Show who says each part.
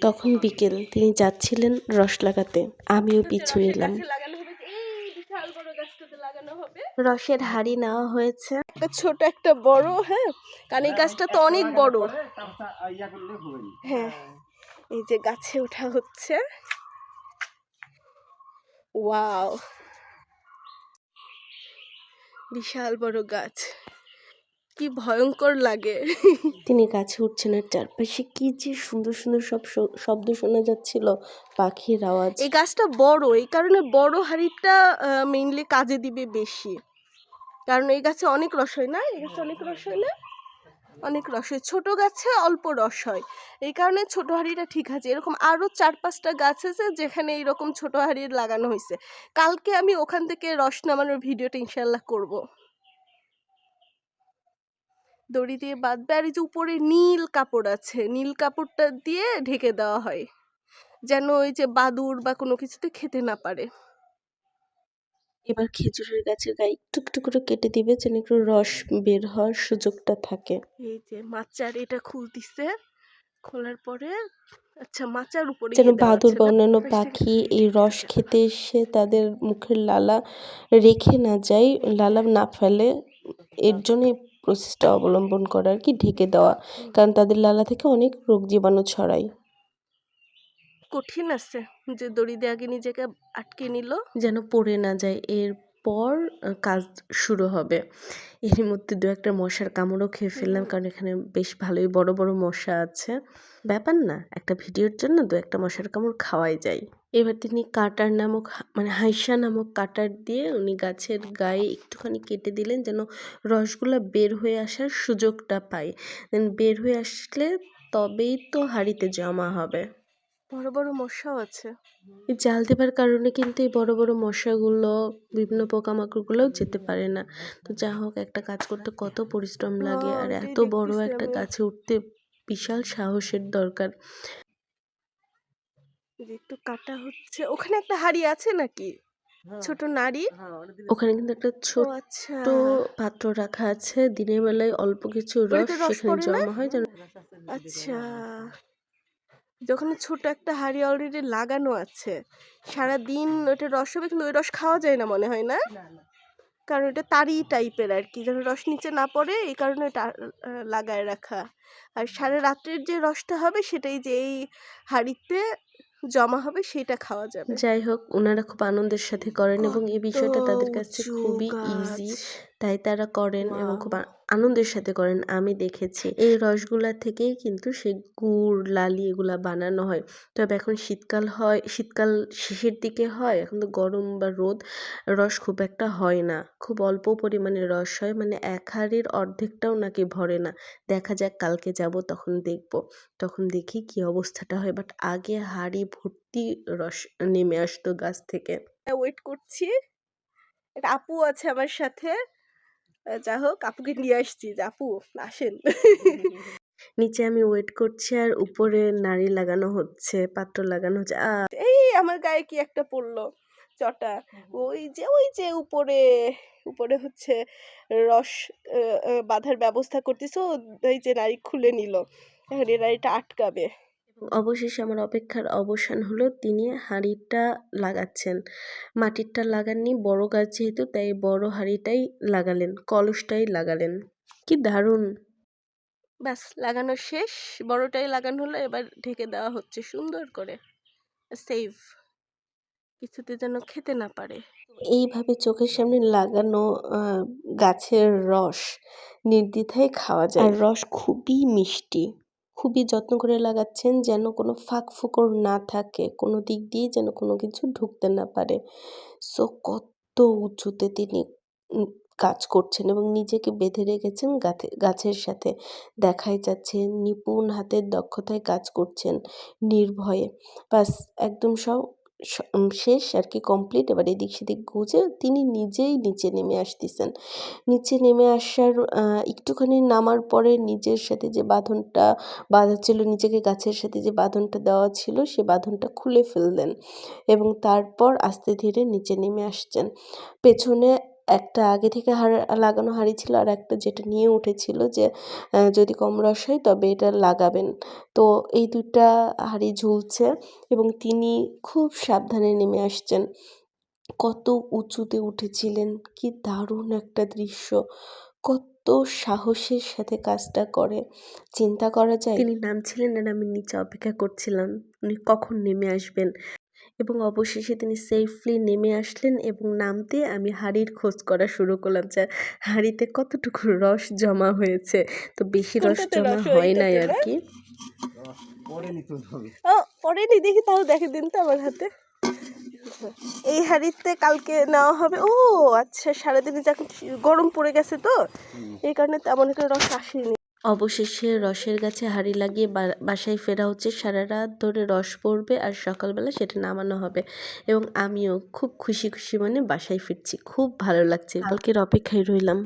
Speaker 1: তখন বিকেল, তিনি যাচ্ছিলেন রস লাগাতে, আমিও পিছু এলাম। রসের হাঁড়ি নেওয়া হয়েছে, একটা ছোট একটা বড়, হ্যাঁ, কারণ এই গাছটা তো অনেক বড়। হ্যাঁ, এই যে গাছে ওঠা হচ্ছে। ওয়াও, বিশাল বড় গাছ, কি ভয়ঙ্কর লাগে। তিনি গাছে উঠছেন আর চারপাশে কি যে সুন্দর সুন্দর সব শব্দ শোনা যাচ্ছিল, পাখির আওয়াজ। এই গাছটা বড়, এই কারণে বড় হাঁড়িটা মেইনলি কাজে দিবে বেশি, কারণ এই গাছে অনেক রস হয় না, এই গাছে অনেক রস হয় না, অনেক রস হয়। ছোট গাছে অল্প রস হয়, এই কারণে ছোট হাঁড়িটা ঠিক আছে। এরকম আরো 4-5টা গাছ আছে যেখানে এইরকম ছোট হাঁড়ি লাগানো হয়েছে। কালকে আমি ওখান থেকে রস নামানোর ভিডিওটা ইনশাল্লাহ করব। দড়ি দিয়ে বাঁধবে, আর এই যে উপরে নীল কাপড় আছে, নীল কাপড়টা দিয়ে ঢেকে দেওয়া হয় যেন ওই যে বাদুড় বা কোনো কিছুতে খেতে না পারে। এবার খেজুরের গাছের গায়ে একটু একটু করে কেটে দিবে যেন একটু রস বের হওয়ার সুযোগটা থাকে। এই যে মাচার এটা খুলতিছে, খোলার পরে আচ্ছা মাচার উপরে যেন বাদুড় বা অন্যান্য পাখি এই রস খেতে এসে তাদের মুখের লালা রেখে না যায়, লালা না ফেলে, এর জন্য প্রসেসটা অবলম্বন করা আর কি, ঢেকে দেওয়া, কারণ তাদের লালা থেকে অনেক রোগ জীবাণু ছড়ায়। কঠিন আছে যে দড়ি দিয়ে আগে নিজেকে আটকে নিল যেন পড়ে না যায়, এরপর কাজ শুরু হবে। এর মধ্যে 2-একটা মশার কামড়ও খেয়ে ফেললাম, কারণ এখানে বেশ ভালোই বড় বড় মশা আছে। ব্যাপার না, একটা ভিডিওর জন্য 2-একটা মশার কামড় খাওয়াই যায়। এবার তিনি কাটার নামক মানে হাইসা নামক কাটার দিয়ে উনি গাছের গায়ে একটুখানি কেটে দিলেন যেন রসগুলা বের হয়ে আসার সুযোগটা পায়। দেন বের হয়ে আসলে তবেই তো হাঁড়িতে জমা হবে। বড় বড় মশাও আছে, এই জাল দেবার কারণে কিন্তু এই বড় বড় মশাগুলো, বিভিন্ন পোকামাকড়গুলোও যেতে পারে না। তো যা হোক, একটা কাজ করতে কত পরিশ্রম লাগে, আর এত বড় একটা গাছে উঠতে বিশাল সাহসের দরকার। একটু কাটা হচ্ছে, ওখানে একটা হাঁড়ি আছে নাকি ছোট নাড়ি, ওখানে কিন্তু একটা ছোট্ট পাত্র রাখা আছে, দিনের বেলায় অল্প কিছু রস সেখানে জমা হয় যেন। আচ্ছা, যখন ছোট একটা হাঁড়ি অলরেডি লাগানো আছে, সারাদিন ওটা রস হবে, কিন্তু ওই রস খাওয়া যায় না মনে হয় না, কারণ এটা তারি টাইপের আর কি, যেন রস নিচে না পড়ে, এই কারণে এটা লাগায় রাখা। আর সারা রাত্রের যে রসটা হবে সেটাই যে এই হাঁড়িতে জমা হবে, সেটা খাওয়া যাবে। যাই হোক, ওনারা খুব আনন্দের সাথে করেন এবং এই বিষয়টা তাদের কাছে খুবই ইজি, তাই তারা করেন এবং খুব আনন্দের সাথে করেন। আমি দেখেছি এই রসগুলা থেকেই কিন্তু সেই গুড়, লালি এগুলা বানানো হয়। তবে এখন শীতকাল হয়, শীতকাল শেষের দিকে হয়, এখন তো গরম বা রোদ, রস খুব একটা হয় না, খুব অল্প পরিমাণে রস হয়, মানে এক হাঁড়ির অর্ধেকটাও নাকি ভরে না। দেখা যাক, কালকে যাব তখন দেখব, তখন দেখি কি অবস্থাটা হয়। বাট আগে হাঁড়ি ভর্তি রস নেমে আসতো গাছ থেকে। ওয়েট করছি, একটা আপু আছে আমার সাথে, যা হোক আপুকে নিয়ে আসছি, যে আপু আসেন। নিচে আমি ওয়েট করছি আর উপরে নাড়ি লাগানো হচ্ছে, পাত্র লাগানো হচ্ছে। এই আমার গায়ে কি একটা পড়লো চটা, ওই যে উপরে উপরে হচ্ছে রস বাঁধার ব্যবস্থা করতেছে, এই যে নাড়ি খুলে নিল, এখন এই নাড়িটা আটকাবে। অবশেষে আমার অপেক্ষার অবসান হলো, তিনি হাঁড়িটা লাগাচ্ছেন। মাটিরটা লাগাননি, বড় গাছ যেহেতু তাই বড় হাঁড়িটাই লাগালেন, কলসটাই লাগালেন। কি দারুণ! ব্যাস লাগানো শেষ, বড়টাই লাগানো হলো, এবার ঢেকে দেওয়া হচ্ছে সুন্দর করে, সেভ, কিছুতে যেন খেতে না পারে। এইভাবে চোখের সামনে লাগানো গাছের রস নির্দ্বিধায় খাওয়া যায়, আর রস খুবই মিষ্টি। খুবই যত্ন করে লাগাচ্ছেন যেন কোনো ফাঁক ফোকর না থাকে, কোনো দিক দিয়ে যেন কোনো কিছু ঢুকতে না পারে। সো কত উঁচুতে তিনি কাজ করছেন এবং নিজেকে বেঁধে রেখেছেন গাছের সাথে, দেখাই যাচ্ছে নিপুণ হাতের দক্ষতায় কাজ করছেন নির্ভয়ে। বাস একদম সব শেষ আর কি, কমপ্লিট। এবার এদিক সেদিক গুজে তিনি নিজেই নিচে নেমে আসতেছেন। নিচে নেমে আসার একটুখানি নামার পরে নিজের সাথে যে বাঁধনটা বাঁধা ছিল, নিজেকে গাছের সাথে যে বাঁধনটা দেওয়া ছিল, সে বাঁধনটা খুলে ফেললেন এবং তারপর আস্তে ধীরে নিচে নেমে আসছেন। পেছনে একটা আগে থেকে লাগানো হাঁড়ি ছিল আর একটা যেটা নিয়ে উঠেছিল যে যদি কম রস হয় তবে এটা লাগাবেন। তো এই ২ টা হাঁড়ি ঝুলছে এবং তিনি খুব সাবধানে নেমে আসছেন। কত উঁচুতে উঠেছিলেন, কি দারুণ একটা দৃশ্য! কত সাহসের সাথে কাজটা করে চিন্তা করা যায়। তিনি নামছিলেন আর আমি নিচে অপেক্ষা করছিলাম উনি কখন নেমে আসবেন এবং অবশেষে তিনি সেফলি নেমে আসলেন এবং নামতে আমি হাঁড়ির খোঁজ করা শুরু করলাম যে হাঁড়িতে কতটুকু রস জমা হয়েছে। তো বেশি রস জমা হয় নাই আর কি। ও পড়েনি, দেখি তাহলে দেখে দিন তো আমার হাতে। এই হাঁড়িতে কালকে নেওয়া হবে। ও আচ্ছা, সারাদিনে যখন গরম পড়ে গেছে তো এই কারণে তেমন একটা রস আসেনি। অবশেষে রসের গাছে হাঁড়ি লাগিয়ে বাসায় ফেরা হচ্ছে। সারা রাত ধরে রস পড়বে আর সকালবেলা সেটা নামানো হবে এবং আমিও খুব খুশি খুশি মনে বাসায় ফিরছি। খুব ভালো লাগছে, কালকের অপেক্ষায় রইলাম।